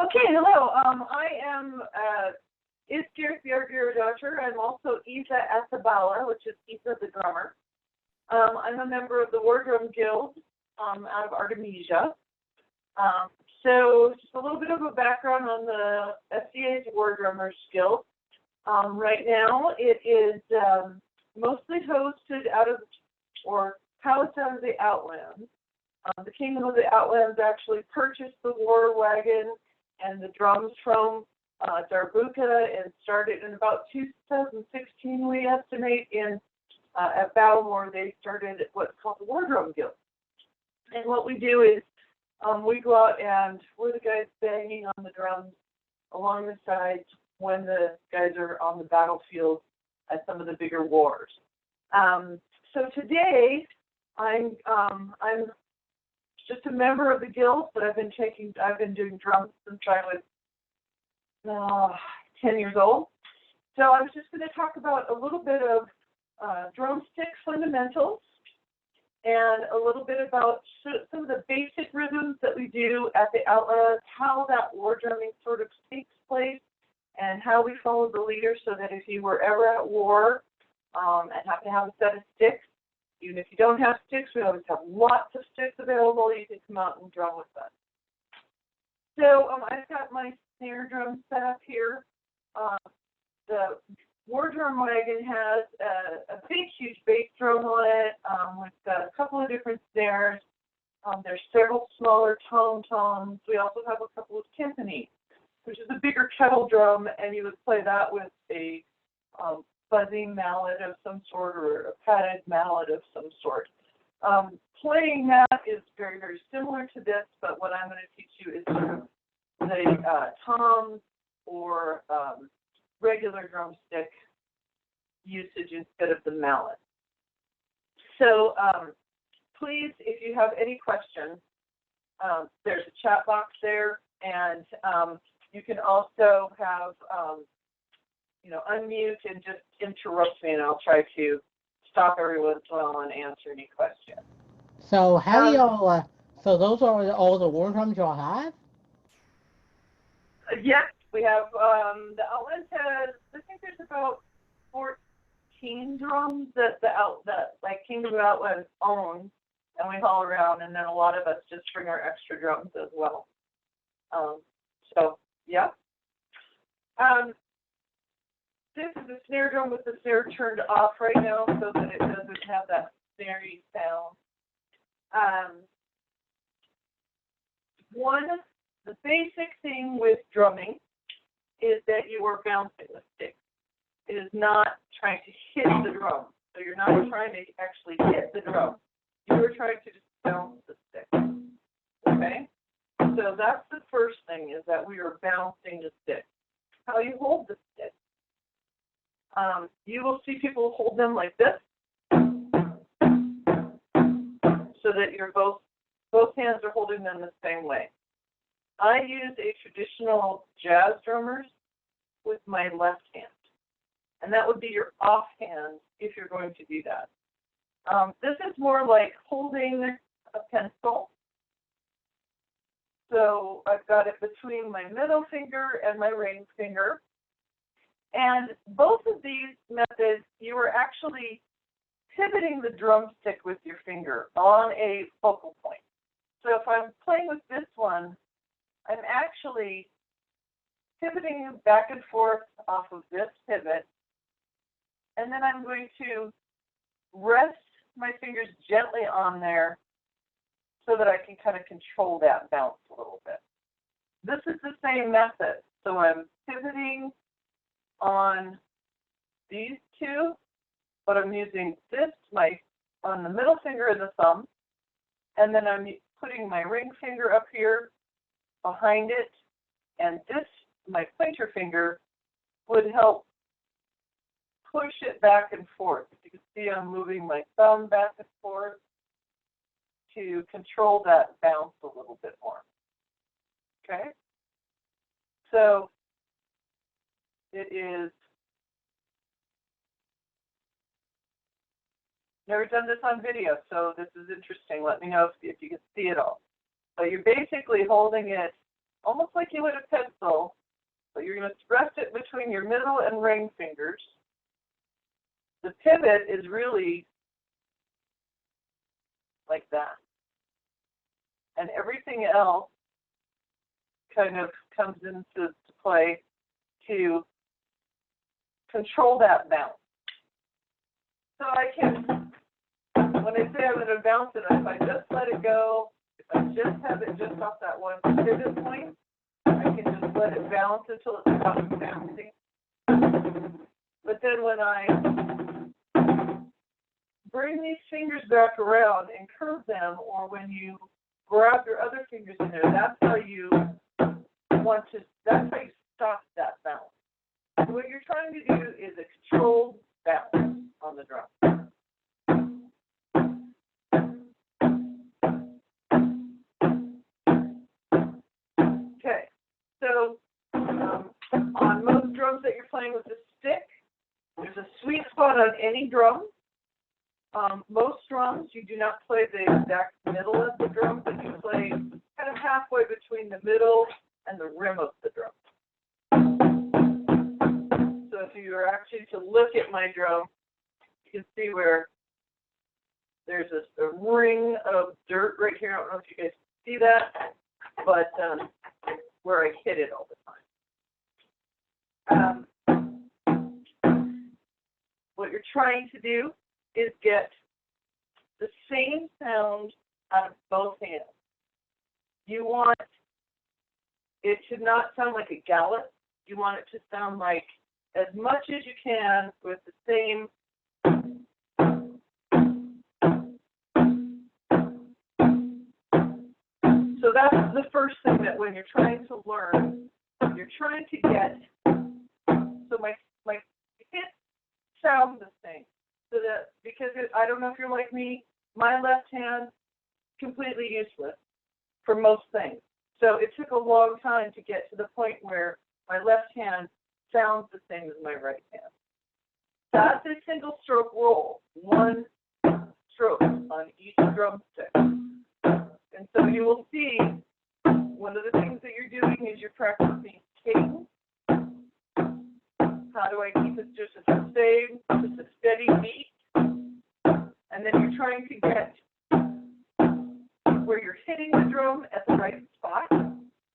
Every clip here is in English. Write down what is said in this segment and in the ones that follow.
Okay, hello. I am Isgerthr Bjargeyjardottir. I'm also Isa Asabala, which is Isa the drummer. I'm a member of the War Drum Guild out of Artemisia. So just a little bit of a background on the FCA's War Drummers Guild. Right now it is mostly hosted out of, or housed out of the Outlands. The Kingdom of the Outlands actually purchased the war wagon and the drums from Darbuka and started in about 2016, we estimate, at Balmore. They started what's called the War Drum Guild. And what we do is we go out and we're the guys banging on the drums along the sides when the guys are on the battlefield at some of the bigger wars. So today I'm just a member of the guild, but I've been doing drums since I was 10 years old. So I was just going to talk about a little bit of drumstick fundamentals and a little bit about some of the basic rhythms that we do at the Outlands, how that war drumming sort of takes place, and how we follow the leader so that if you were ever at war and have to have a set of sticks, even if you don't have sticks, we always have lots of sticks available. You can come out and drum with us. So I've got my snare drum set up here. The war drum wagon has a big, huge bass drum on it. We've got a couple of different snares. There's several smaller tom-toms. We also have a couple of timpanis, which is a bigger kettle drum, and you would play that with a buzzing mallet of some sort or a padded mallet of some sort. Playing that is very, very similar to this, but what I'm going to teach you is sort of the toms or regular drumstick usage instead of the mallet. So please, if you have any questions, there's a chat box there, and you can also have unmute and just interrupt me, and I'll try to stop every once in a while and answer any questions. So how do y'all, so those are all the war drums y'all have? Yes, we have, the Outlands has, I think there's about 14 drums that like Kingdom of Outlands owns, and we haul around, and then a lot of us just bring our extra drums as well. So, yeah. This is a snare drum with the snare turned off right now so that it doesn't have that snarey sound. The basic thing with drumming is that you are bouncing the stick. It is not trying to hit the drum. So you're not trying to actually hit the drum. You are trying to just bounce the stick. Okay? So that's the first thing, is that we are bouncing the stick. How you hold the stick. You will see people hold them like this, so that you're both hands are holding them the same way. I use a traditional jazz drummers with my left hand, and that would be your off hand if you're going to do that. This is more like holding a pencil. So I've got it between my middle finger and my ring finger. And both of these methods, you are actually pivoting the drumstick with your finger on a focal point. So if I'm playing with this one, I'm actually pivoting back and forth off of this pivot. And then I'm going to rest my fingers gently on there so that I can kind of control that bounce a little bit. This is the same method. So I'm pivoting on these two, but I'm using this, on the middle finger and the thumb, and then I'm putting my ring finger up here behind it, and this, my pointer finger, would help push it back and forth. You can see I'm moving my thumb back and forth to control that bounce a little bit more. Okay? So it is, never done this on video, so this is interesting. Let me know if you can see it all. So you're basically holding it almost like you would a pencil, but you're going to rest it between your middle and ring fingers. The pivot is really like that. And everything else kind of comes into play to control that bounce. So I can, when I say I'm going to bounce it, if I just let it go, if I just have it just off that one pivot point, I can just let it bounce until it stops bouncing. But then when I bring these fingers back around and curve them, or when you grab your other fingers in there, that's how you that's how you stop that bounce. So what you're trying to do is a controlled bounce on the drum. Okay, so on most drums that you're playing with a stick, there's a sweet spot on any drum. Most drums, you do not play the exact middle of the drum, but you play kind of halfway between the middle and the rim of the drum. So if you were actually to look at my drum, you can see where there's a ring of dirt right here. I don't know if you guys see that, but where I hit it all the time. What you're trying to do is get the same sound out of both hands. You want it to not sound like a gallop. You want it to sound like as much as you can with the same So that's the first thing that when you're trying to learn, you're trying to get, so my hits sound the same. So that, because I don't know if you're like me, my left hand completely useless for most things. So it took a long time to get to the point where my left hand sounds the same as my right hand. That's a single stroke roll, one stroke on each drumstick. And so you will see one of the things that you're doing is you're practicing cadence. How do I keep it just the same, just a steady beat? And then you're trying to get where you're hitting the drum at the right spot.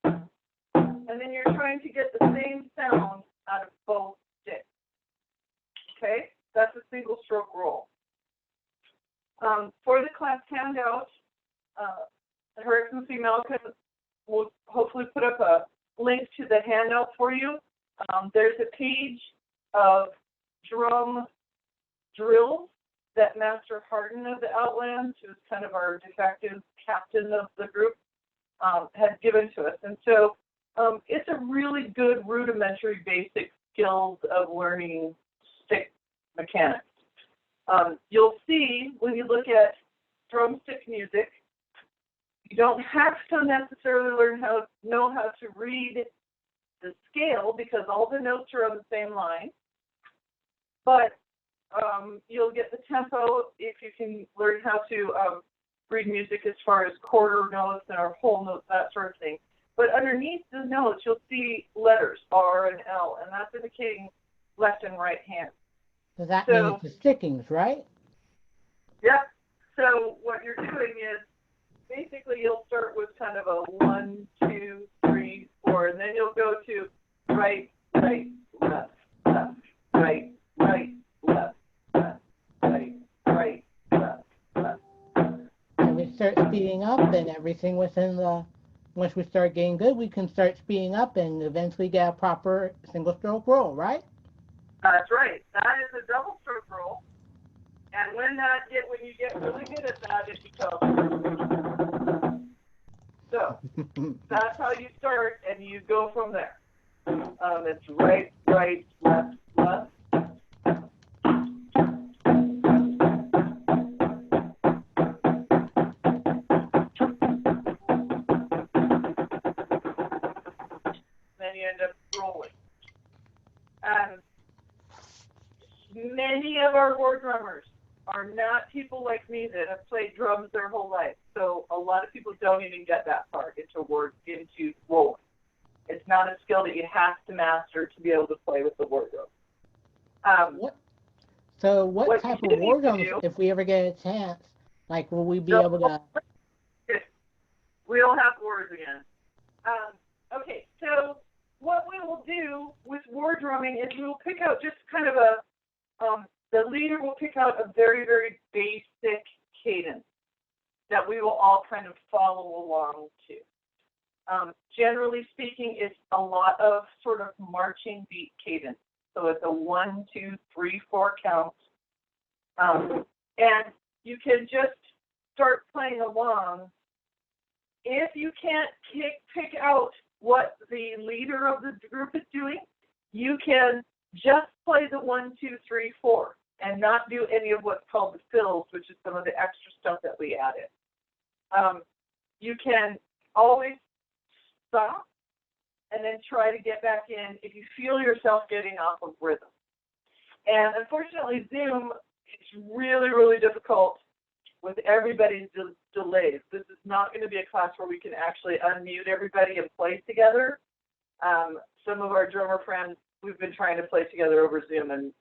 And then you're trying to get the same sound out of both sticks. Okay? That's a single stroke roll. For the class handout, her Excellency Malcolm will hopefully put up a link to the handout for you. There's a page of drum drills that Master Harden of the Outlands, who's kind of our de facto captain of the group, has given to us. And so it's a really good rudimentary basic skills of learning stick mechanics. You'll see when you look at drumstick music, you don't have to necessarily know how to read the scale because all the notes are on the same line. But you'll get the tempo if you can learn how to read music as far as quarter notes or whole notes, that sort of thing. But underneath the notes, you'll see letters, R and L, and that's indicating left and right hand. So that means the stickings, right? Yep. So what you're doing is basically you'll start with kind of a 1, 2, 3, 4, and then you'll go to right, right, left, left, right, right, left, left, right, right, left, left. And we start speeding up, and everything within the, once we start getting good, we can start speeding up and eventually get a proper single stroke roll, right? That's right. That is a double stroke roll. And when you get really good at that, it becomes. So that's how you start, and you go from there. It's right, right, left, left. Then you end up rolling. And many of our war drummers are not people like me that have played drums their whole life. So a lot of people don't even get that far into rolling. It's not a skill that you have to master to be able to play with the war drum. What type of war drums, if we ever get a chance, like, will we be able to? We'll have wars again. Okay, so what we will do with war drumming is we will pick out just kind of the leader will pick out a very, very basic cadence that we will all kind of follow along to. Generally speaking, it's a lot of sort of marching beat cadence. So it's a 1, 2, 3, 4 count. And you can just start playing along. If you can't pick out what the leader of the group is doing, you can just play the 1, 2, 3, 4 and not do any of what's called the fills, which is some of the extra stuff that we added. You can always stop and then try to get back in if you feel yourself getting off of rhythm. And unfortunately, Zoom, it's really, really difficult with everybody's delays. This is not going to be a class where we can actually unmute everybody and play together. Some of our drummer friends, we've been trying to play together over Zoom, and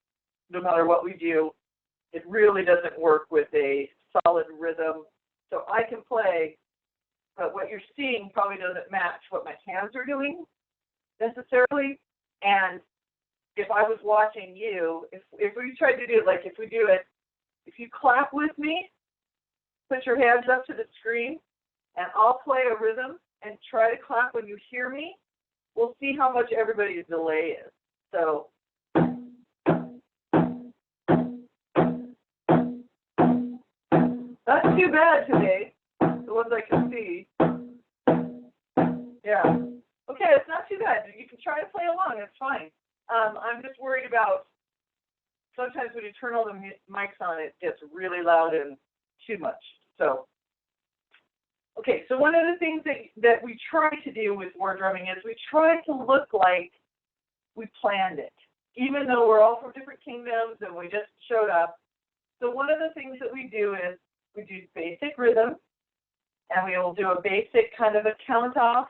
no matter what we do, it really doesn't work with a solid rhythm. So I can play, but what you're seeing probably doesn't match what my hands are doing necessarily. And if I was watching you, if we tried to do it, like if we do it, if you clap with me, put your hands up to the screen, and I'll play a rhythm and try to clap when you hear me, we'll see how much everybody's delay is. So not too bad today, the ones I can see. Yeah. Okay, it's not too bad. You can try to play along, it's fine. I'm just worried about sometimes when you turn all the mics on, it gets really loud and too much. So, okay, so one of the things that we try to do with war drumming is we try to look like we planned it, even though we're all from different kingdoms and we just showed up. So one of the things that we do is we do basic rhythm, and we will do a basic kind of a count off.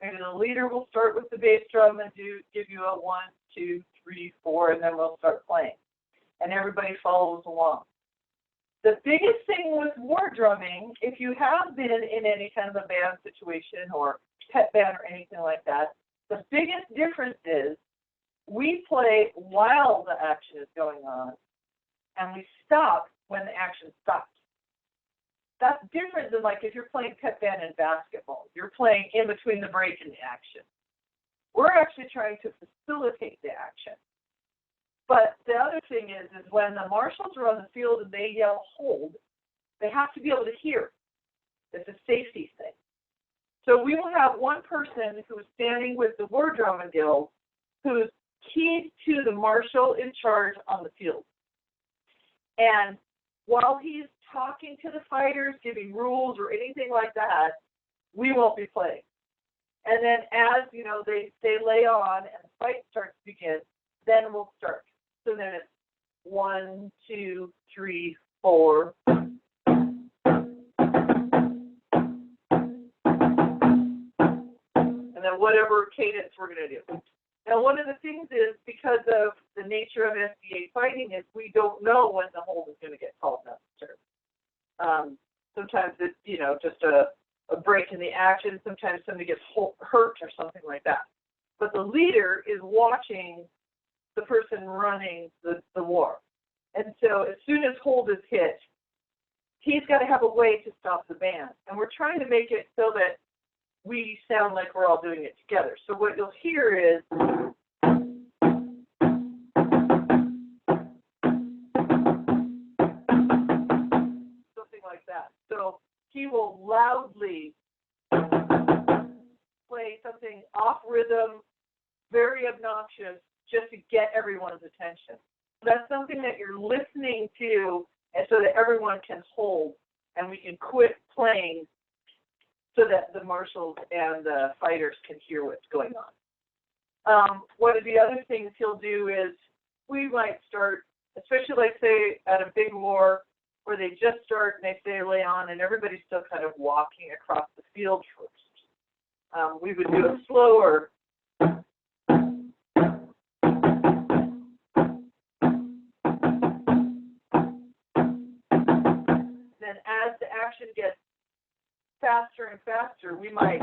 Maybe the leader will start with the bass drum and give you a 1, 2, 3, 4, and then we'll start playing. And everybody follows along. The biggest thing with war drumming, if you have been in any kind of a band situation or pet band or anything like that, the biggest difference is we play while the action is going on, and we stop when the action stops. That's different than like if you're playing pet band in basketball. You're playing in between the break and the action. We're actually trying to facilitate the action. But the other thing is when the marshals are on the field and they yell hold, they have to be able to hear. It's a safety thing. So we will have one person who is standing with the war drumming guild who is keyed to the marshal in charge on the field. And while he's talking to the fighters, giving rules or anything like that, we won't be playing. And then as, you know, they lay on and the fight starts to begin, then we'll start. So then it's 1, 2, 3, 4. And then whatever cadence we're going to do. Now, one of the things is because of the nature of SBA fighting is we don't know when the hold is going to get called necessarily. Sometimes it's, you know, just a break in the action. Sometimes somebody gets hurt or something like that. But the leader is watching the person running the war. And so as soon as hold is hit, he's got to have a way to stop the band. And we're trying to make it so that we sound like we're all doing it together. So what you'll hear is something like that. So he will loudly play something off rhythm, very obnoxious, just to get everyone's attention. That's something that you're listening to, and so that everyone can hold, and we can quit playing so that the marshals and the fighters can hear what's going on. One of the other things he'll do is we might start, especially like say at a big war where they just start and they say lay on and everybody's still kind of walking across the field first. We would do it slower action gets faster and faster, we might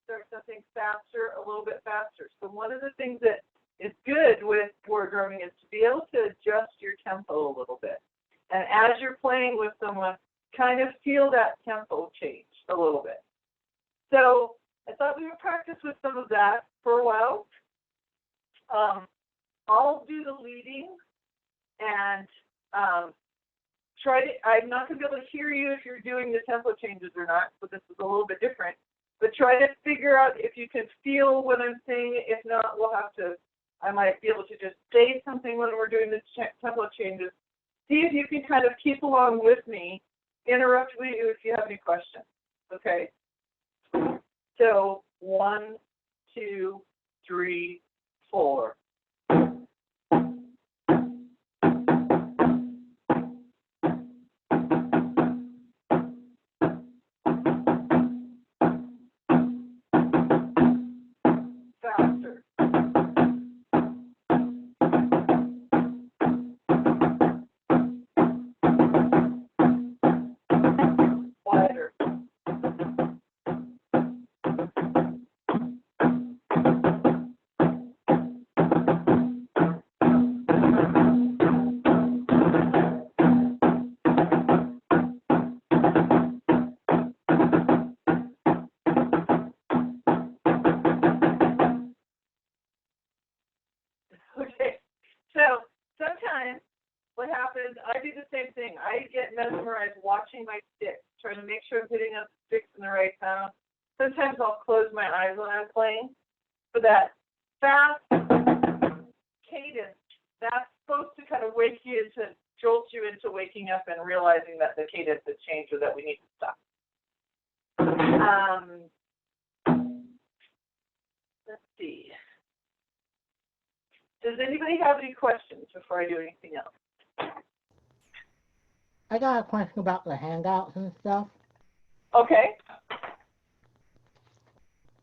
start something faster, a little bit faster. So one of the things that is good with war drumming is to be able to adjust your tempo a little bit. And as you're playing with someone, kind of feel that tempo change a little bit. So I thought we would practice with some of that for a while. I'll do the leading and try to, I'm not going to be able to hear you if you're doing the tempo changes or not, so this is a little bit different. But try to figure out if you can feel what I'm saying. If not, I might be able to just say something when we're doing the tempo changes. See if you can kind of keep along with me. Interrupt me if you have any questions. Okay? So 1, 2, 3, 4. Faster. Quieter. Okay, so sometimes what happens, I do the same thing. I get mesmerized watching my sticks, trying to make sure I'm hitting up the sticks in the right sound. Sometimes I'll close my eyes when I'm playing. For that fast cadence, that's supposed to kind of jolt you into waking up and realizing that the cadence has changed or that we need to stop. Let's see. Does anybody have any questions before I do anything else? I got a question about the handouts and stuff. Okay.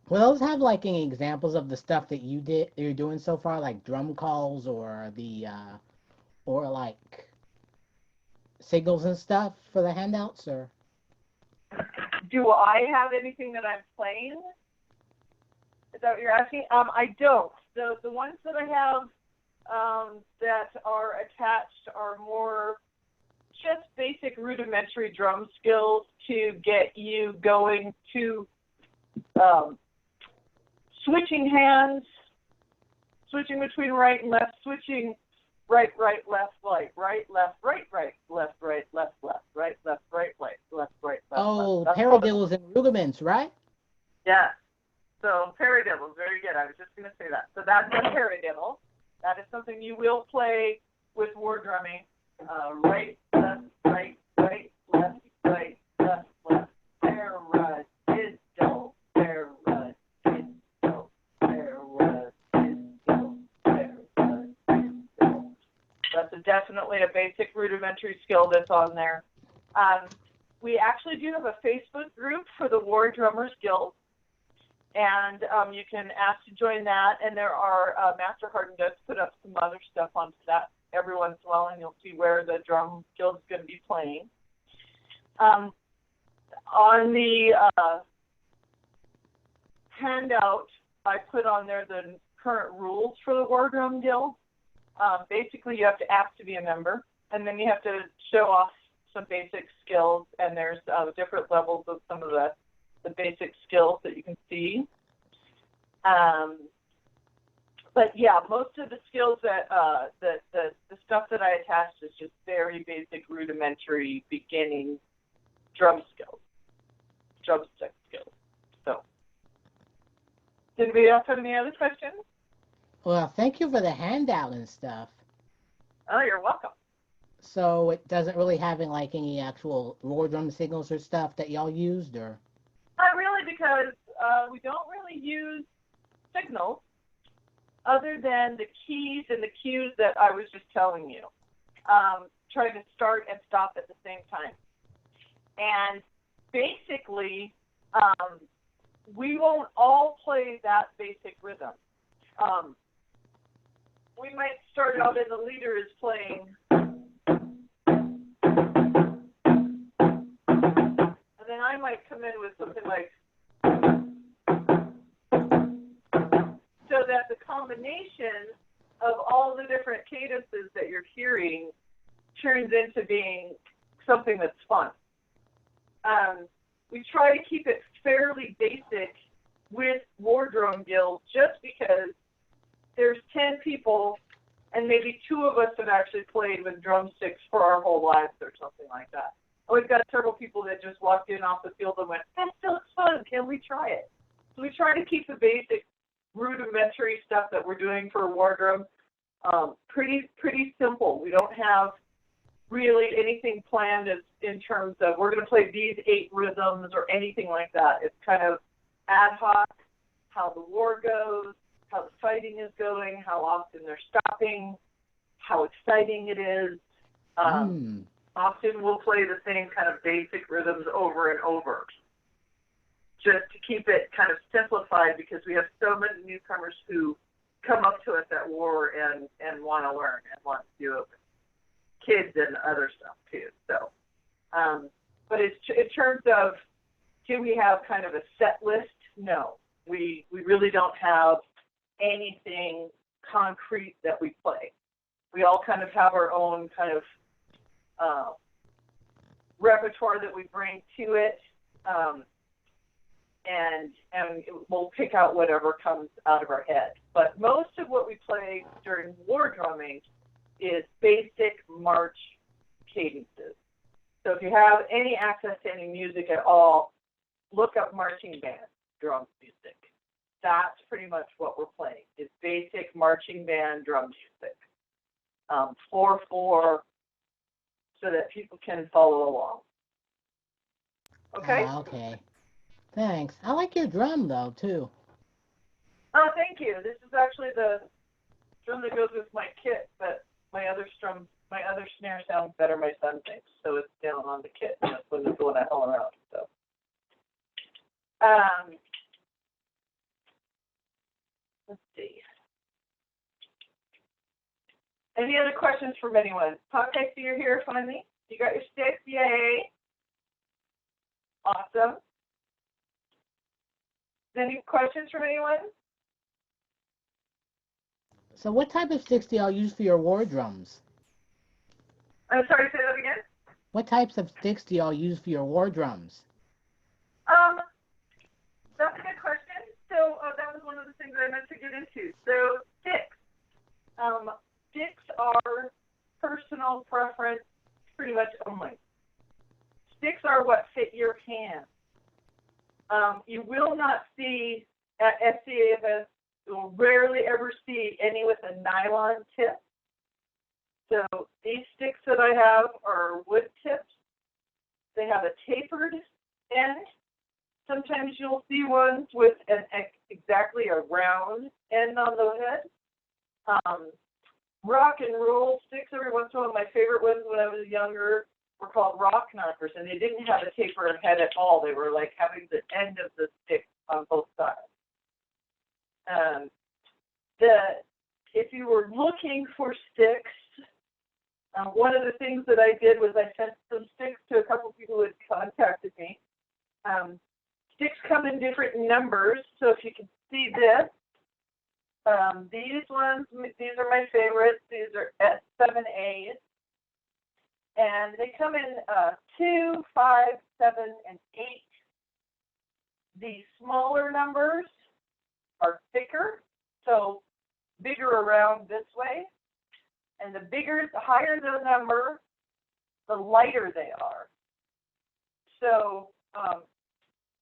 Will those have like any examples of the stuff that you're doing so far, like drum calls or or like signals and stuff for the handouts, or? Do I have anything that I'm playing? Is that what you're asking? I don't. The ones that I have that are attached are more just basic rudimentary drum skills to get you going to switching hands, switching between right and left, switching right, left, right, left, right, left, left, right, left, right, left, left. Oh, paradiddles and rudiments, right? Yeah. So paradiddles, very good. I was just going to say that. So that's a paradiddle. That is something you will play with war drumming. Right, left, left, left, left. Paradiddle, paradiddle, paradiddle. That's definitely a basic rudimentary skill that's on there. We actually do have a Facebook group for the War Drummers Guild. And you can ask to join that, and there are, Master Harden does put up some other stuff onto that every once in a while, and you'll see where the drum guild is going to be playing. On the handout, I put on there the current rules for the War Drum Guild. Basically, you have to ask to be a member, and then you have to show off some basic skills, and there's different levels of some of the basic skills that you can see. But yeah, most of the skills that the stuff that I attached is just very basic, rudimentary, beginning drumstick skills. So, does anybody else have any other questions? Well, thank you for the handout and stuff. Oh, you're welcome. So it doesn't really have like any actual war drum signals or stuff that y'all used, or? Not really, because we don't really use signals other than the keys and the cues that I was just telling you. Trying to start and stop at the same time. And basically, we won't all play that basic rhythm. We might start out and the leader is playing might come in with something like, so that the combination of all the different cadences that you're hearing turns into being something that's fun. We try to keep it fairly basic with war drum guilds just because there's 10 people and maybe 2 of us have actually played with drumsticks for our whole lives or something like that. And we've got several people that just walked in off the field and went, that still looks fun, can we try it? So we try to keep the basic rudimentary stuff that we're doing for war drum pretty simple. We don't have really anything planned as in terms of we're going to play these 8 rhythms or anything like that. It's kind of ad hoc, how the war goes, how the fighting is going, how often they're stopping, how exciting it is. Often we'll play the same kind of basic rhythms over and over, just to keep it kind of simplified because we have so many newcomers who come up to us at war and want to learn and want to do it with kids and other stuff too. So, but in terms of, do we have kind of a set list? No, we really don't have anything concrete that we play. We all kind of have our own kind of repertoire that we bring to it, and we'll pick out whatever comes out of our head. But most of what we play during war drumming is basic march cadences. So if you have any access to any music at all, look up marching band drum music. That's pretty much what we're playing, is basic marching band drum music. 4/4, so that people can follow along. Okay? Okay. Thanks. I like your drum, though, too. Oh, thank you. This is actually the drum that goes with my kit, but my other snare sounds better, my son thinks, so it's down on the kit. That's when I hell around. So, let's see. Any other questions from anyone? Okay, so you're here finally. You got your sticks, yay! Awesome. Any questions from anyone? So what type of sticks do y'all use for your war drums? I'm sorry, say that again? What types of sticks do y'all use for your war drums? That's a good question. So that was one of the things I meant to get into. So sticks. Sticks are personal preference pretty much only. Sticks are what fit your hand. You will not see at SCA events, you'll rarely ever see any with a nylon tip. So these sticks that I have are wood tips. They have a tapered end. Sometimes you'll see ones with exactly a round end on the head. Rock and roll sticks, every once in a while, my favorite ones when I was younger were called rock knockers, and they didn't have a tapered head at all. They were like having the end of the stick on both sides. If you were looking for sticks, one of the things that I did was I sent some sticks to a couple people who had contacted me. Sticks come in different numbers, so if you can see this, these are my favorites. These are S7As. And they come in 2, 5, 7, and 8. The smaller numbers are thicker, so bigger around this way. And the higher the number, the lighter they are. So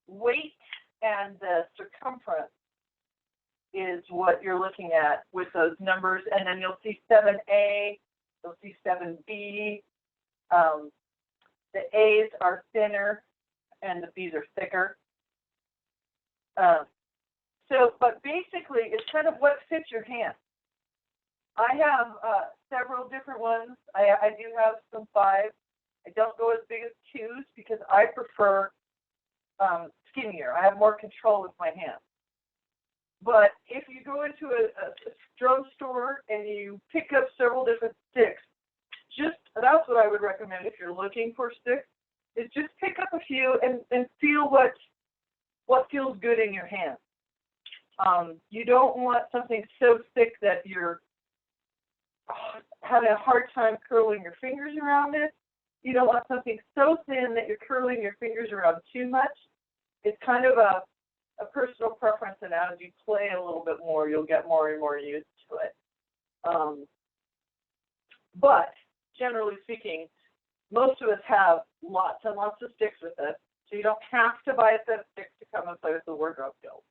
weight and the circumference is what you're looking at with those numbers. And then you'll see 7A, you'll see 7B. The A's are thinner and the B's are thicker. But basically, it's kind of what fits your hand. I have several different ones. I do have some 5s. I don't go as big as 2s because I prefer skinnier. I have more control with my hands. But if you go into a drum store and you pick up several different sticks, that's what I would recommend if you're looking for sticks, is just pick up a you and feel what feels good in your hand. You don't want something so thick that you're having a hard time curling your fingers around it. You don't want something so thin that you're curling your fingers around too much. It's kind of a personal preference, and as you play a little bit more, you'll get more and more used to it. But generally speaking, most of us have lots and lots of sticks with us, so you don't have to buy a set of sticks to come and play with the Wardrobe Guild.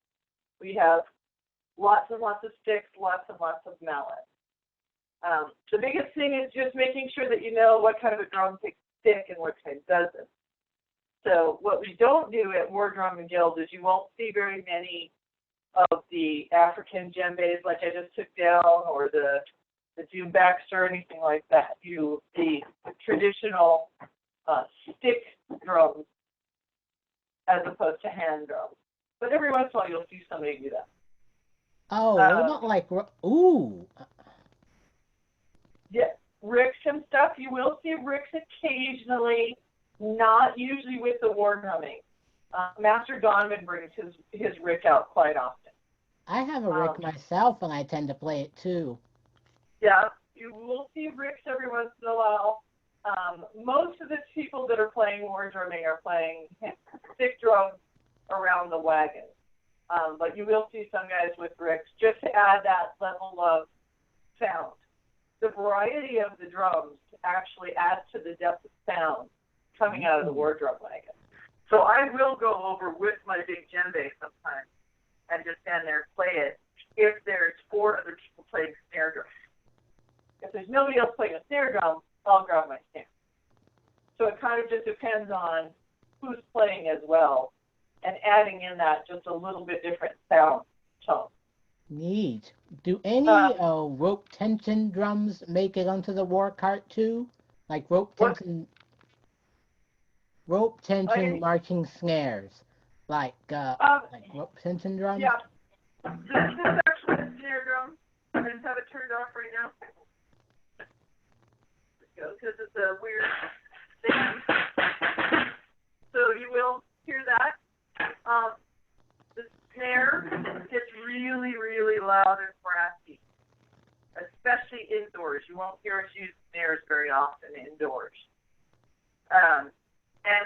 We have lots and lots of sticks, lots and lots of mallets. The biggest thing is just making sure that you know what kind of a drum takes a stick and what kind doesn't. So what we don't do at War Drum and Guild is you won't see very many of the African djembes like I just took down, or the doumbaks or anything like that. You see the traditional stick drums as opposed to hand drums. But every once in a while you'll see somebody do that. Oh, what about like, ooh. Yeah, ricks and stuff. You will see ricks occasionally, not usually with the war drumming. Master Donovan brings his rick out quite often. I have a rick myself, and I tend to play it too. Yeah, you will see ricks every once in a while. Most of the people that are playing war drumming are playing stick drums around the wagon. But you will see some guys with ricks just to add that level of sound. The variety of the drums actually adds to the depth of sound coming out of the war drum wagon. So I will go over with my big djembe sometimes and just stand there and play it if there's 4 other people playing snare drums. If there's nobody else playing a snare drum, I'll grab my snare. So it kind of just depends on who's playing as well and adding in that just a little bit different sound tone. Neat. Do any rope tension drums make it onto the war cart too? Like rope tension marching snares, like rope tension drums? Yeah. This is actually a snare drum. I just have it turned off right now. Because it's a weird thing. So you will hear that. The snare gets really, really loud and brassy, especially indoors. You won't hear us use snares very often indoors. And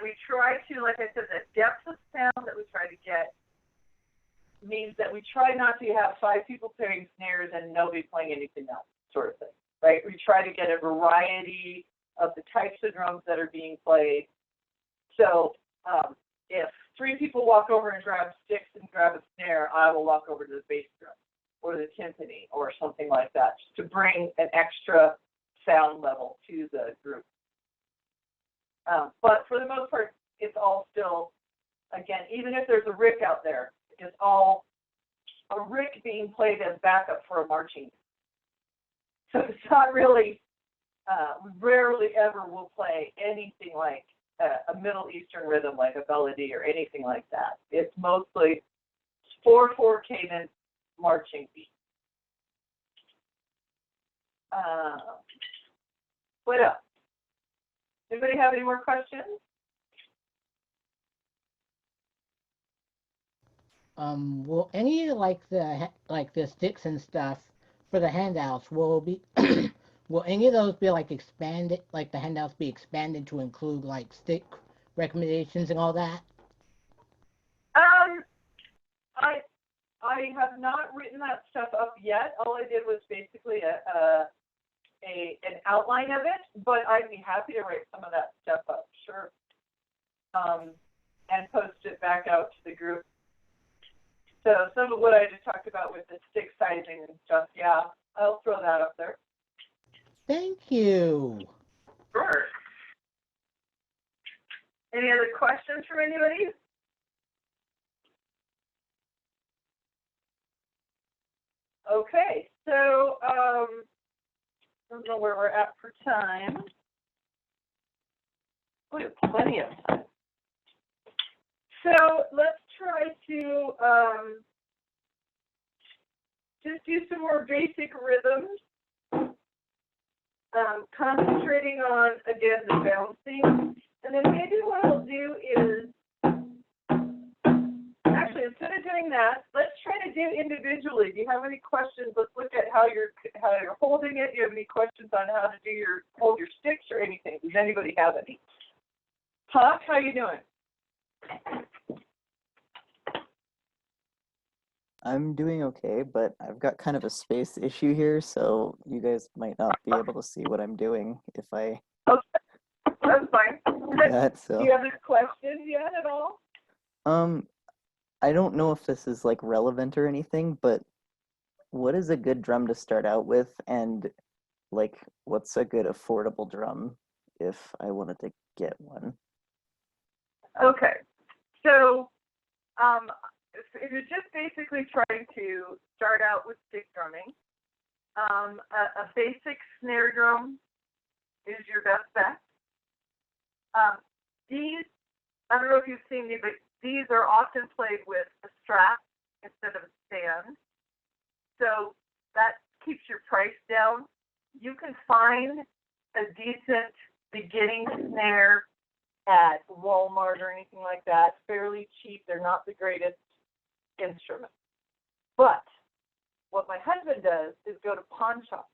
we try to, like I said, the depth of sound that we try to get means that we try not to have 5 people playing snares and nobody playing anything else, sort of thing, right? We try to get a variety of the types of drums that are being played. So if 3 people walk over and grab sticks and grab a snare, I will walk over to the bass drum or the timpani or something like that, just to bring an extra sound level to the group. But for the most part, it's all still, again, even if there's a rick out there, it's all a rick being played as backup for a marching. So it's not really, we rarely ever will play anything like a Middle Eastern rhythm like a melody or anything like that. It's mostly 4/4 cadence marching beat. What else? Anybody have any more questions? Will any like the sticks and stuff for the handouts will any of those be like expanded, like the handouts be expanded to include like stick recommendations and all that? I have not written that stuff up yet. All I did was basically an outline of it, but I'd be happy to write some of that stuff up, sure, and post it back out to the group. So some of what I just talked about with the stick sizing and stuff, yeah, I'll throw that up there. Thank you. Sure. Any other questions from anybody? Okay, so I don't know where we're at for time. We have plenty of time. So let's try to just do some more basic rhythms. Concentrating on, again, the bouncing. And then maybe what I'll do is instead of doing that, let's try to do individually. Do you have any questions? Let's look at how you're holding it. Do you have any questions on how to hold your sticks or anything? Does anybody have any? Huck, how you doing? I'm doing okay, but I've got kind of a space issue here, so you guys might not be able to see what I'm doing if I Okay, that's fine. do that. Do So, you have any questions yet at all? I don't know if this is like relevant or anything, but what is a good drum to start out with, and like what's a good affordable drum if I wanted to get one? Okay, so if you're just basically trying to start out with stick drumming, a basic snare drum is your best bet. These, I don't know if you've seen these, but these are often played with a strap instead of a stand. So that keeps your price down. You can find a decent beginning snare at Walmart or anything like that, fairly cheap. They're not the greatest instrument. But what my husband does is go to pawn shops,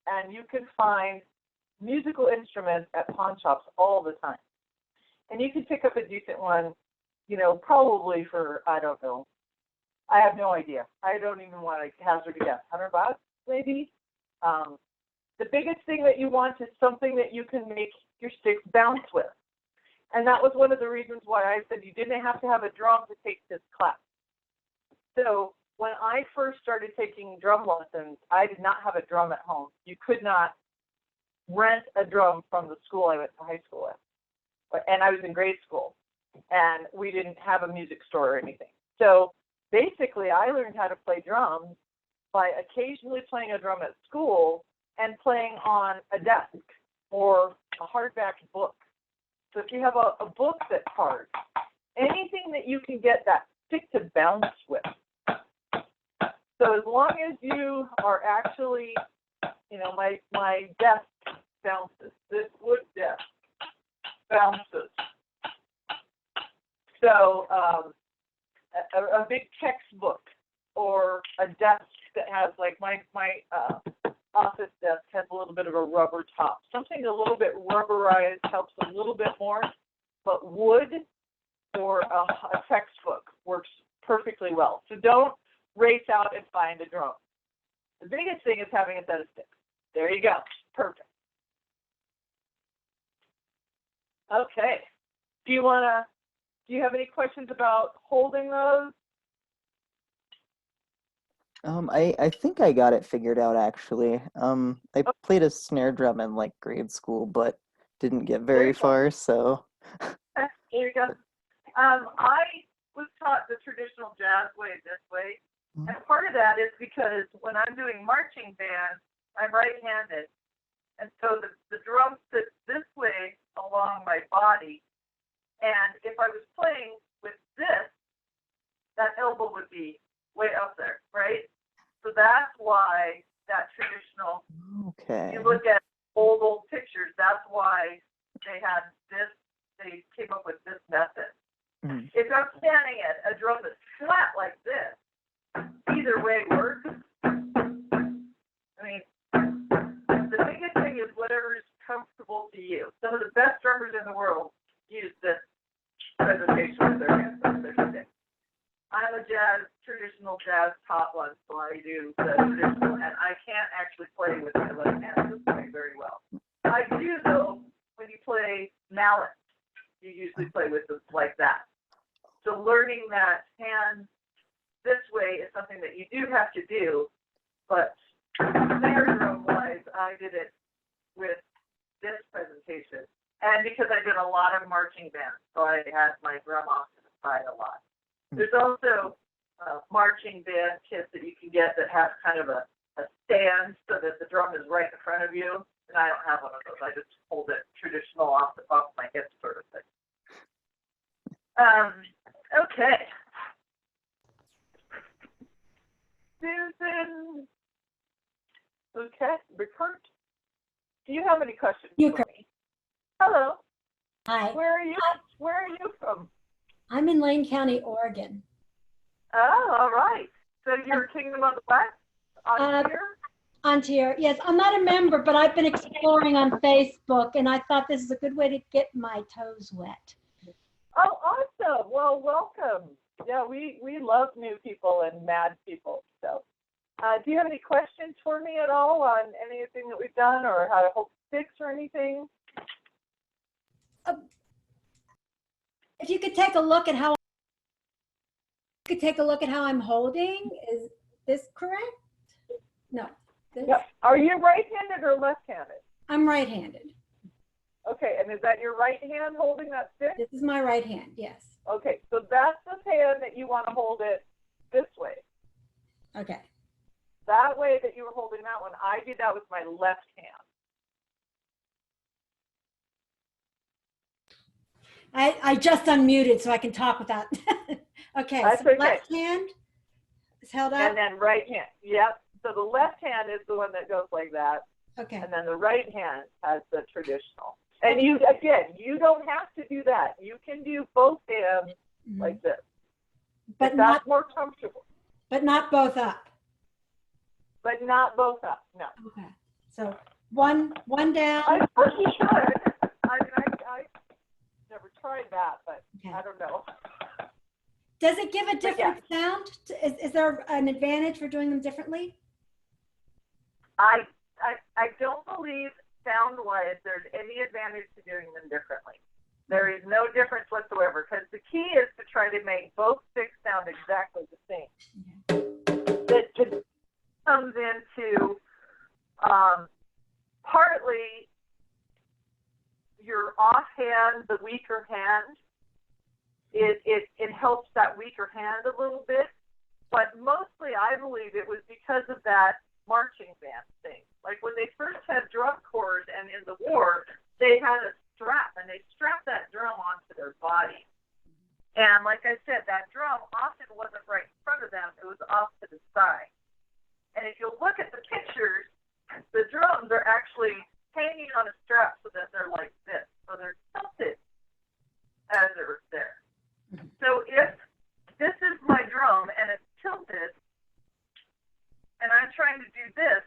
and you can find musical instruments at pawn shops all the time. And you can pick up a decent one, probably for, I don't know. I have no idea. I don't even want to hazard a guess. $100 maybe? The biggest thing that you want is something that you can make your sticks bounce with. And that was one of the reasons why I said you didn't have to have a drum to take this class. So when I first started taking drum lessons, I did not have a drum at home. You could not rent a drum from the school I went to high school with. And I was in grade school, and we didn't have a music store or anything. So basically, I learned how to play drums by occasionally playing a drum at school and playing on a desk or a hardback book. So if you have a book that's hard, anything that you can get that stick to bounce with. So as long as you are actually, my desk bounces. This wood desk bounces. So a big textbook or a desk that has, like my office desk has a little bit of a rubber top. Something a little bit rubberized helps a little bit more, but wood or a textbook works perfectly well. So don't race out and find a drum. The biggest thing is having a set of sticks. There you go. Perfect. Okay. Do you have any questions about holding those? I think I got it figured out actually. I played a snare drum in like grade school, but didn't get very far, so. There you go. I was taught the traditional jazz way this way, and part of that is because when I'm doing marching band, I'm right-handed, and so the drum sits this way along my body, and if I was playing with this, that elbow would be way up there, right? So that's why that traditional, Okay. you look at old pictures, that's why they had this, they came up with this method. Mm-hmm. If I'm standing at a drum that's flat like this, either way works. I mean, the biggest thing is whatever is comfortable to you. Some of the best drummers in the world use this presentation with their hands on their stick. I'm a traditional jazz taught one, so I do the traditional, and I can't actually play with my left hand this way very well. I do, though, when you play mallet, you usually play with them like that. So learning that hand this way is something that you do have to do, but snare drum-wise, I did it with this presentation. And because I did a lot of marching bands, so I had my drum off to the side a lot. There's also marching band kits that you can get that have kind of a stand so that the drum is right in front of you. And I don't have one of those. I just hold it traditional off my hip sort of thing. Okay. Susan. Okay. Rickert. Do you have any questions for me? Hello. Hi. Where are you from? I'm in Lane County, Oregon. Oh, all right. So you're Kingdom of the West on here? On tier. Yes, I'm not a member, but I've been exploring on Facebook, and I thought this is a good way to get my toes wet. Oh, awesome. Well, welcome. Yeah, we love new people and mad people. So, do you have any questions for me at all on anything that we've done or how to hold sticks or anything? If you could take a look at how I'm holding, is this correct? No. Yep. Are you right-handed or left-handed? I'm right-handed. Okay, and is that your right hand holding that stick? This is my right hand, yes. Okay, so that's the hand that you want to hold it this way. Okay. That way that you were holding that one, I did that with my left hand. I just unmuted so I can talk without. Okay, That's so okay. left hand is held up. And then right hand, yep. So the left hand is the one that goes like that. Okay. And then the right hand has the traditional. And you, again, you don't have to do that. You can do both hands like this. But if not that's more comfortable. But not both up. But not both up, no. Okay. So one down. I suppose you should. I never tried that, but Okay. I don't know. Does it give a different sound? Is there an advantage for doing them differently? I don't believe sound-wise there's any advantage to doing them differently. There is no difference whatsoever because the key is to try to make both sticks sound exactly the same. It just comes into partly your offhand, the weaker hand. It helps that weaker hand a little bit, but mostly I believe it was because of that marching band thing. Like when they first had drum corps and in the war, they had a strap and they strapped that drum onto their body. And like I said, that drum often wasn't right in front of them, it was off to the side. And if you look at the pictures, the drums are actually hanging on a strap so that they're like this. So they're tilted as they're there. So if this is my drum and it's tilted, and I'm trying to do this,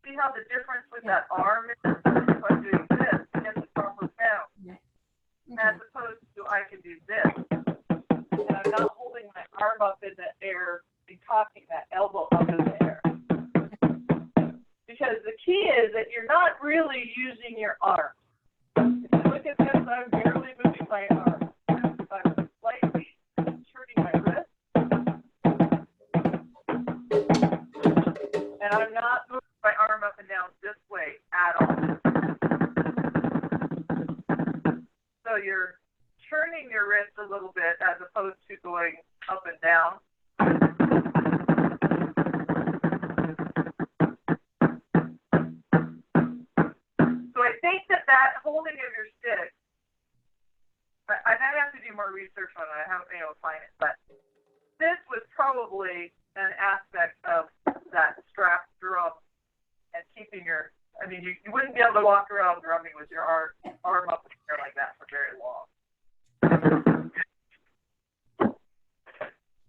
see how the difference with that arm is? If I'm doing this, and the arm was down. As opposed to I can do this. And I'm not holding my arm up in the air and cocking that elbow up in the air. Because the key is that you're not really using your arm. If you look at this, I'm barely moving my arm. I'm slightly turning my wrist. And I'm not moving my arm up and down this way at all. So you're turning your wrist a little bit as opposed to going up and down. So I think that holding of your stick, I have to do more research on it. I haven't been able to find it, but this was probably an aspect of that strap drum and keeping your, I mean, you wouldn't be able to walk around drumming with your arm up in the air like that for very long.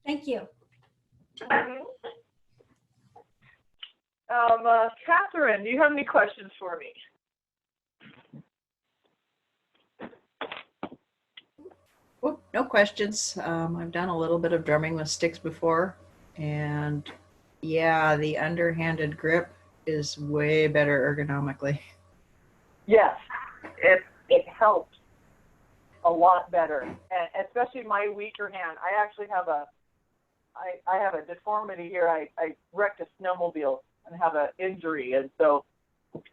Thank you. Catherine, do you have any questions for me? Oh, no questions. I've done a little bit of drumming with sticks before, and yeah, the underhanded grip is way better ergonomically. Yes, it helps a lot better, and especially my weaker hand. I actually have I have a deformity here. I wrecked a snowmobile and have an injury, and so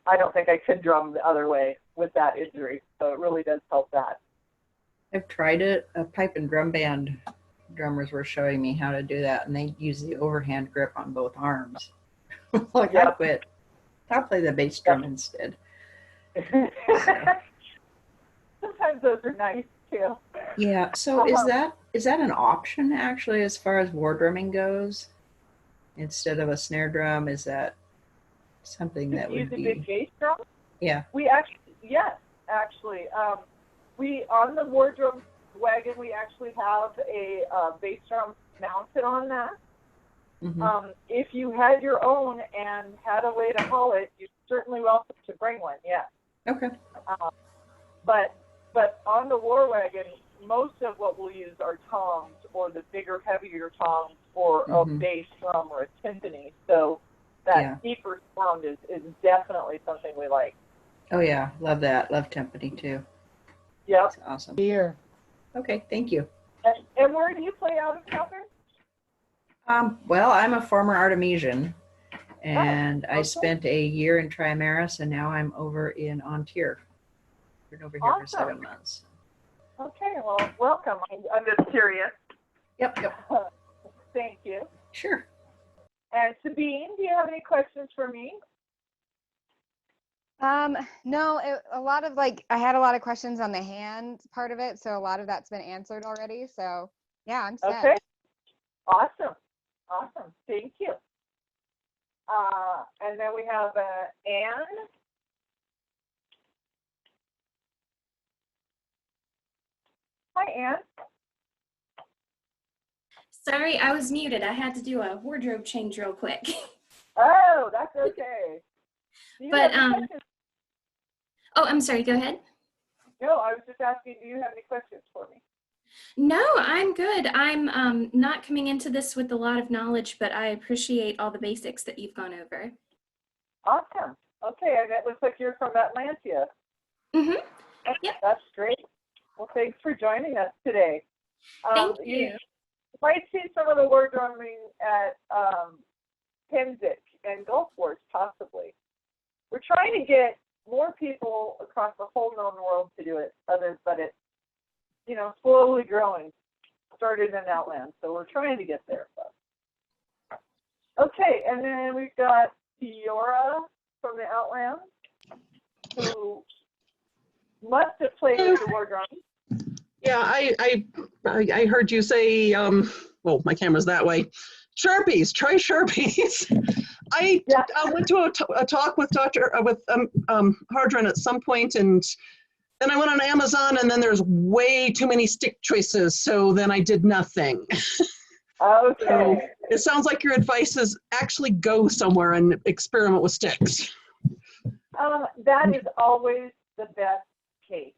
I don't think I could drum the other way with that injury. So it really does help that. I've tried it. A pipe and drum band drummers were showing me how to do that, and they use the overhand grip on both arms. Like, I quit. I'll play the bass drum instead. Sometimes those are nice too. Yeah. So is that an option actually as far as war drumming goes? Instead of a snare drum, is that something that would be? Use a big bass drum? Yeah. We actually, yes, actually. We on the war drum wagon, we actually have a bass drum mounted on that. Mhm. If you had your own and had a way to haul it, you're certainly welcome to bring one, yes. Okay. But on the war wagon, most of what we'll use are toms or the bigger, heavier toms or a Mhm. bass drum or a timpani. So that Yeah. deeper sound is definitely something we like. Oh yeah, love that. Love timpani too. Yep. That's awesome. Here. Okay, thank you. And where do you play out of, Catherine? Well, I'm a former Artemisian, and I okay. spent a year in Trimaris, and now I'm over in Ontier. Been over here for Awesome. 7 months. Okay, well, welcome. I'm just curious. Yep. Thank you. Sure. And Sabine, do you have any questions for me? No, a lot of I had a lot of questions on the hand part of it, so a lot of that's been answered already. So yeah, I'm set. Okay. Awesome. Thank you. And then we have Anne. Hi, Anne. Sorry, I was muted. I had to do a wardrobe change real quick. Oh, that's okay. Do you But, have any questions? Oh, I'm sorry. Go ahead. No, I was just asking, do you have any questions for me? No, I'm good. I'm not coming into this with a lot of knowledge, but I appreciate all the basics that you've gone over. Awesome. Okay, and it looks like you're from Atlantia. Mm-hmm. Yep. That's great. Well, thanks for joining us today. Thank you. You might see some of the word drumming at Penzic and Gulf Wars, possibly. We're trying to get more people across the whole known world to do it, but it's, slowly growing. Started in Outland, so we're trying to get there. Okay, and then we've got Fiora from the Outlands, who must have played with the war drum. Yeah, I heard you say, well, my camera's that way. Sharpies, try Sharpies. I went to a talk with Hardren at some point, and then I went on Amazon, and then there's way too many stick choices, so then I did nothing. Okay. So it sounds like your advice is actually go somewhere and experiment with sticks. That is always the best case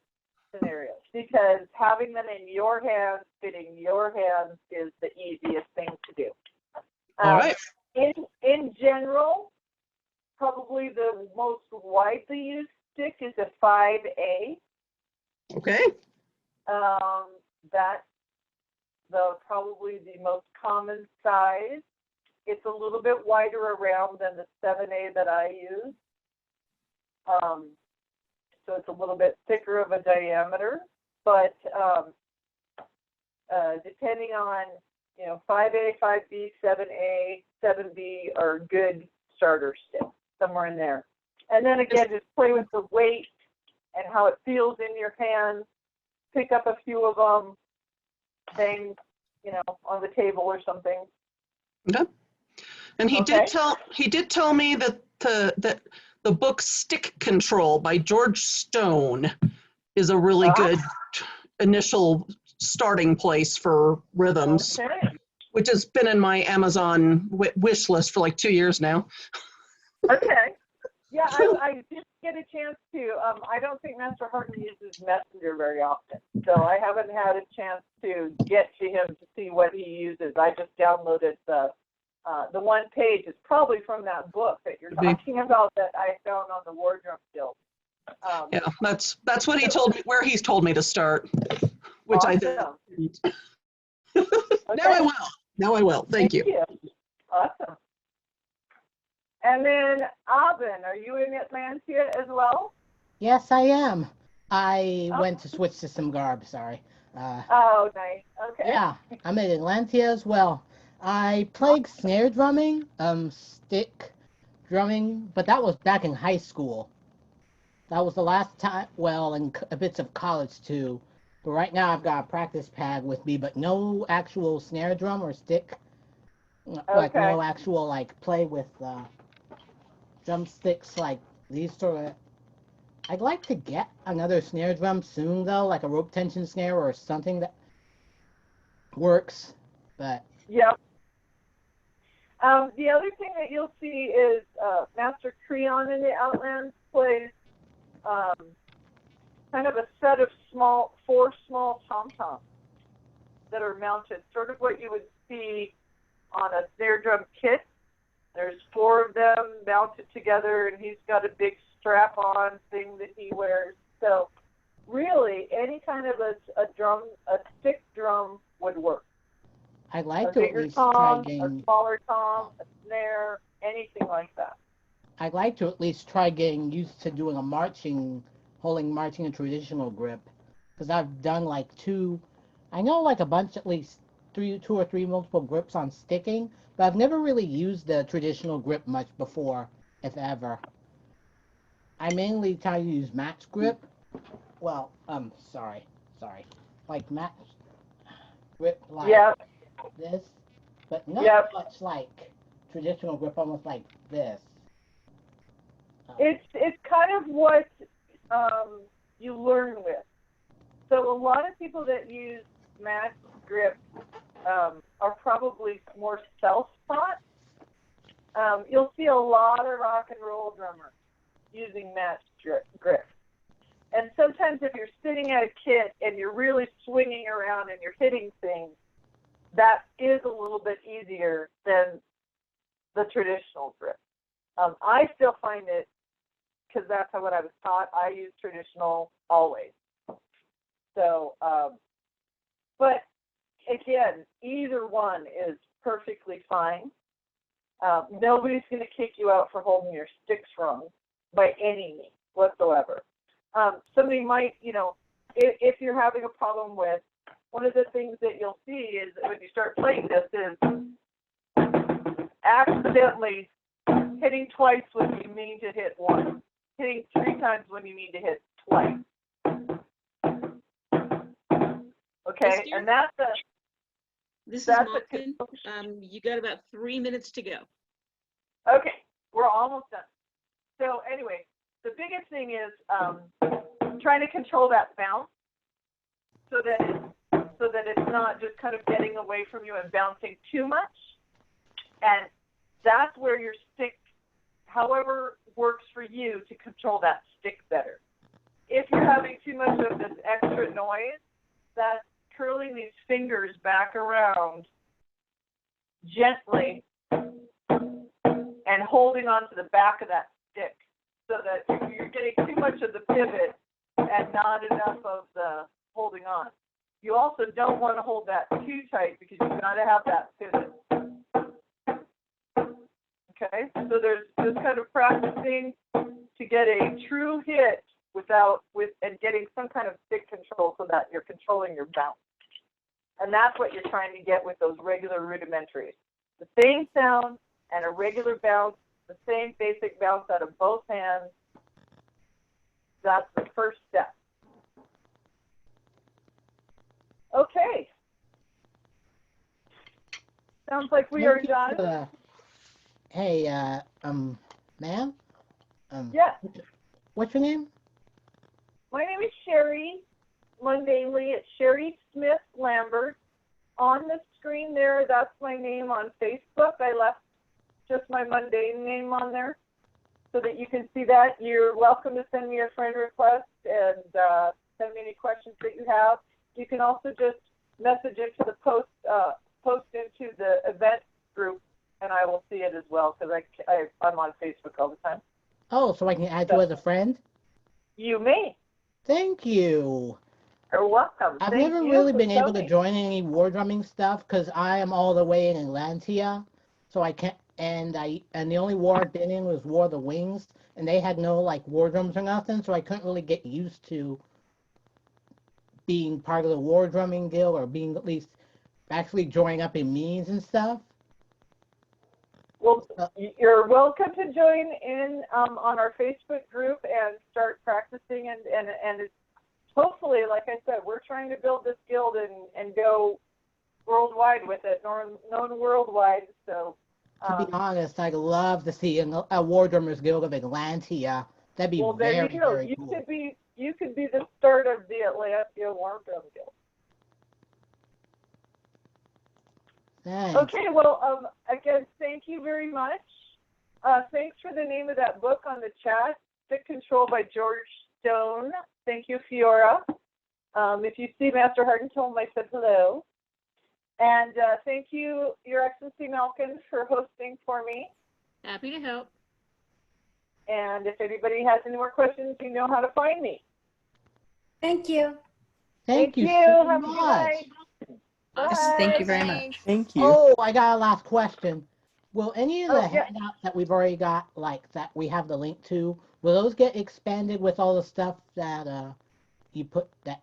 scenario, because having them in your hands, fitting your hands, is the easiest thing to do. All right. In general, probably the most widely used stick is a 5A. Okay. That's probably the most common size. It's a little bit wider around than the 7A that I use. So it's a little bit thicker of a diameter, but depending on, 5A, 5B, 7A, 7B are good starter sticks, somewhere in there. And then again, just play with the weight and how it feels in your hands. Pick up a few of them, bang, on the table or something. Okay. And he did tell me that the book Stick Control by George Stone is a really good initial starting place for rhythms, which has been in my Amazon wish list for like 2 years now. Okay. Yeah, I did get a chance to. I don't think Master Hartley uses Messenger very often, so I haven't had a chance to get to him to see what he uses. I just downloaded the one page. It's probably from that book that you're talking about that I found on the War Drum Guild. Yeah, that's what he told me, where he's told me to start, which I did. Okay. Now I will. Thank you. Awesome. And then, Abin, are you in Atlantia as well? Yes, I am. I went to switch to some garb, sorry. Oh, nice. Okay. Yeah, I'm in Atlantia as well. I played snare drumming, stick drumming, but that was back in high school. That was the last time, well, and a bits of college too. But right now I've got a practice pad with me, but no actual snare drum or stick. Like no actual play with drumsticks like these sort of I'd like to get another snare drum soon, though, like a rope tension snare or something that works. But Yep. The other thing that you'll see is Master Creon in the Outlands plays kind of a set of four small tom-toms that are mounted, sort of what you would see on a snare drum kit. There's 4 of them mounted together, and he's got a big strap-on thing that he wears. So really, any kind of a stick drum would work. I'd like A to at bigger least try tom, a getting. smaller tom, a snare, anything like that. I'd like to at least try getting used to doing holding marching and traditional grip, because I've done like 2. I know like a bunch, at least 2 or 3 multiple grips on sticking, but I've never really used the traditional grip much before, if ever. I mainly try to use match grip. Well, sorry, like match grip like Yeah, this, but not Yep. much like traditional grip, almost like this. it's kind of what you learn with. So a lot of people that use match grip are probably more self-taught. You'll see a lot of rock and roll drummers using match grip. And sometimes if you're sitting at a kit and you're really swinging around and you're hitting things, that is a little bit easier than the traditional grip. I still find it, because that's what I was taught, I use traditional always. So, but again, either one is perfectly fine. Nobody's going to kick you out for holding your sticks wrong by any means whatsoever. Somebody might, if you're having a problem with, one of the things that you'll see is that when you start playing this is accidentally hitting twice when you mean to hit once, hitting 3 times when you mean to hit twice. Okay, and that's a This is that's Malkin. You got about 3 minutes to go. okay. We're almost done. So anyway, the biggest thing is trying to control that bounce so that it's not just kind of getting away from you and bouncing too much. And that's where your stick, however, works for you to control that stick better. If you're having too much of this extra noise, that's curling these fingers back around gently and holding onto the back of that stick so that you're getting too much of the pivot and not enough of the holding on. You also don't want to hold that too tight because you've got to have that pivot. Okay, so there's this kind of practicing to get a true hit and getting some kind of stick control so that you're controlling your bounce. And that's what you're trying to get with those regular rudimentaries. The same sound and a regular bounce, the same basic bounce out of both hands. That's the first step. Okay. Sounds like we are done. Hey, ma'am? Yes. What's your name? My name is Sherry. Mundanely, it's Sherry Smith Lambert. On the screen there, that's my name on Facebook. I left just my mundane name on there so that you can see that. You're welcome to send me a friend request and send me any questions that you have. You can also just message into the post into the event group, and I will see it as well because I'm on Facebook all the time. Oh, so I can add you as a friend? You may. Thank you. You're welcome. I've Thank never you really for been able to coming. join any war drumming stuff because I am all the way in Atlantia, so I can't. And the only war I've been in was War of the Wings, and they had no like war drums or nothing, so I couldn't really get used to being part of the war drumming guild or being at least actually joining up in meetings and stuff. Well, you're welcome to join in on our Facebook group and start practicing and hopefully, like I said, we're trying to build this guild and go worldwide with it, known worldwide. So, To be honest, I'd love to see a War Drummers Guild of Atlantia. That'd be Well, there very, you go. very You cool. could be the start of the Atlantia War Drum Guild. Thanks. Okay, well, again, thank you very much. Thanks for the name of that book on the chat, Stick Control by George Stone. Thank you, Fiora. If you see Master Harden, tell him I said hello. And thank you, Your Excellency Malkin, for hosting for me. Happy to help. And if anybody has any more questions, you know how to find me. Thank you. Thank you you. so Have a good much. night. Yes, thank you Bye. very much. Thanks. Thank you. Oh, I got a last question. Will any of the Oh, yeah. handouts that we've already got, like that we have the link to, will those get expanded with all the stuff that you put that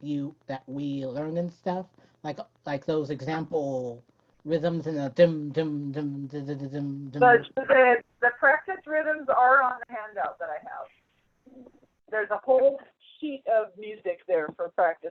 we learned and stuff? Like those example rhythms and the dim dim dim dim dim dim dim. The practice rhythms are on the handout that I have. There's a whole sheet of music there for practice